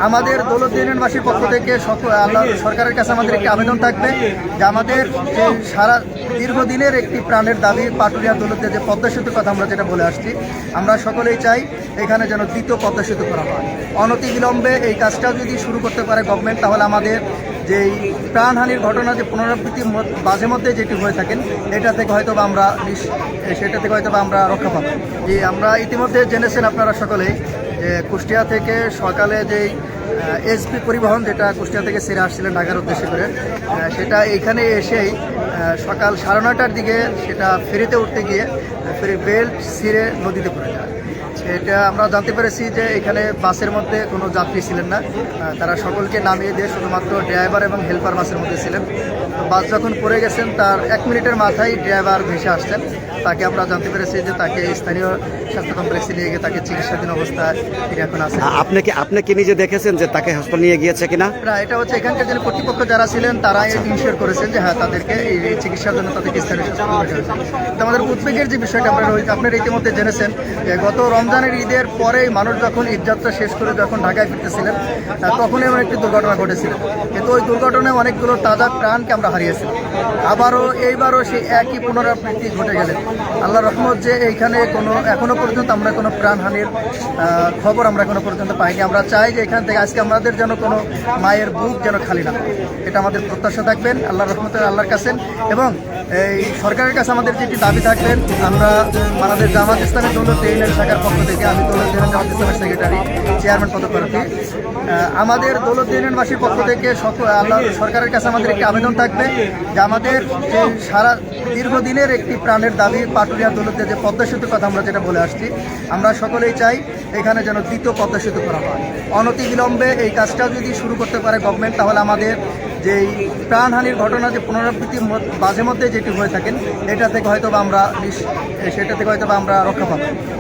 আমাদের দৌলত ইউনিয়নবাসীর পক্ষ থেকে সরকারের কাছে আমাদের একটি আবেদন থাকবে যে আমাদের যে সারা দীর্ঘদিনের একটি প্রাণের দাবি পাটুরিয়া দৌলতে যে পদ্মা সেতুর কথা আমরা যেটা বলে আসছি, আমরা সকলেই চাই এখানে যেন দ্বিতীয় পদ্মা সেতু করা হয়। অনতিবিলম্বে এই কাজটা যদি শুরু করতে পারে গভর্নমেন্ট, তাহলে আমাদের যেই প্রাণহানির ঘটনা যে পুনরাবৃত্তি মাঝে মধ্যে যেটি হয়ে থাকেন সেটা থেকে হয়তো আমরা রক্ষা পাবো। যে আমরা ইতিমধ্যে জেনেছেন আপনারা সকলেই যে কুষ্টিয়া থেকে সকালে যেই এসপি পরিবহন যেটা কুষ্টিয়া থেকে ছেড়ে আসছিলেন ঢাকার উদ্দেশ্যে করে, সেটা এইখানে এসেই সকাল 9:30টার দিকে সেটা ফেরিতে উঠতে গিয়ে বেল্ট ছিঁড়ে নদীতে পড়ে যায়। এটা আমরা জানতে পেরেছি যে এখানে বাসের মধ্যে কোনো যাত্রী ছিলেন না, তারা সকলকে নামিয়ে দিয়ে শুধুমাত্র ড্রাইভার এবং হেল্পার বাসের মধ্যে ছিলেন। বাস যখন পড়ে গেছেন তার 1 মিনিটের মাথায় ড্রাইভার ভেসে আসছেন। তাকে আমরা জানতে পেরেছি যে তাকে স্থানীয় স্বাস্থ্য কমপ্লেক্সে নিয়ে গিয়ে তাকে চিকিৎসাধীন অবস্থায় তিনি এখন আছেন। আপনি কি নিজে দেখেছেন যে তাকে হাসপাতালে নিয়ে গিয়েছে কিনা? এটা হচ্ছে এখানকার যে কর্তৃপক্ষ যারা ছিলেন তারা ইনশিওর করেছেন যে হ্যাঁ, তাদেরকে এই চিকিৎসার জন্য তাদেরকে স্থানীয় স্বাস্থ্য কমপ্লেক্সে। তো আমাদের উদ্বেগের যে বিষয়টা আপনারা ইতিমধ্যে জেনেছেন যে গত রমজানের ঈদের পরেই মানুষ যখন ঈদযাত্রা শেষ করে যখন ঢাকায় ফিরতেছিলেন, তখনই এমন একটি দুর্ঘটনা ঘটেছিল। কিন্তু ওই দুর্ঘটনায় অনেকগুলো তাজা প্রাণকে আমরা হারিয়েছিলাম। এইবারও সেই একই পুনরাবৃত্তি ঘটে গেলেন। আল্লাহ রহমত যে এইখানে এখনো পর্যন্ত আমরা কোনো প্রাণহানির খবর আমরা এখনো পর্যন্ত পাইনি। আমরা চাই যে এখান থেকে আজকে আমাদের যেন কোনো মায়ের বুক যেন খালি না, এটা আমাদের প্রত্যাশা থাকবেন আল্লাহর রহমতের আল্লাহর কাছে। এবং এই সরকারের কাছে আমাদের যেটি দাবি থাকবেন, আমরা আমাদের জামাত ইসলামের দৌলত ইউনিয়ন শাখার পক্ষ থেকে, আমি দৌলত ইউনিয়ন জামাত ইসলামের সেক্রেটারি চেয়ারম্যান পদপ্রার্থী, আমাদের দৌলত ইউনিয়নবাসীর পক্ষ থেকে সরকারের কাছে আমাদের একটি আবেদন থাকবে যে আমাদের যে সারা দীর্ঘদিনের একটি প্রাণের দাবি পাটুরিয়া দৌলতে যে পদ্মা সেতুর কথা আমরা যেটা বলে আসছি, আমরা সকলেই চাই এখানে যেন দ্বিতীয় পদ্মা সেতু করা হয়। অনতিবিলম্বে এই কাজটা যদি শুরু করতে পারে গভর্নমেন্ট, তাহলে আমাদের যেই প্রাণহানির ঘটনা যে পুনরাবৃত্তি মাঝে মধ্যে যেটি হয়ে থাকেন সেটা থেকে হয়তো আমরা রক্ষা পাবো।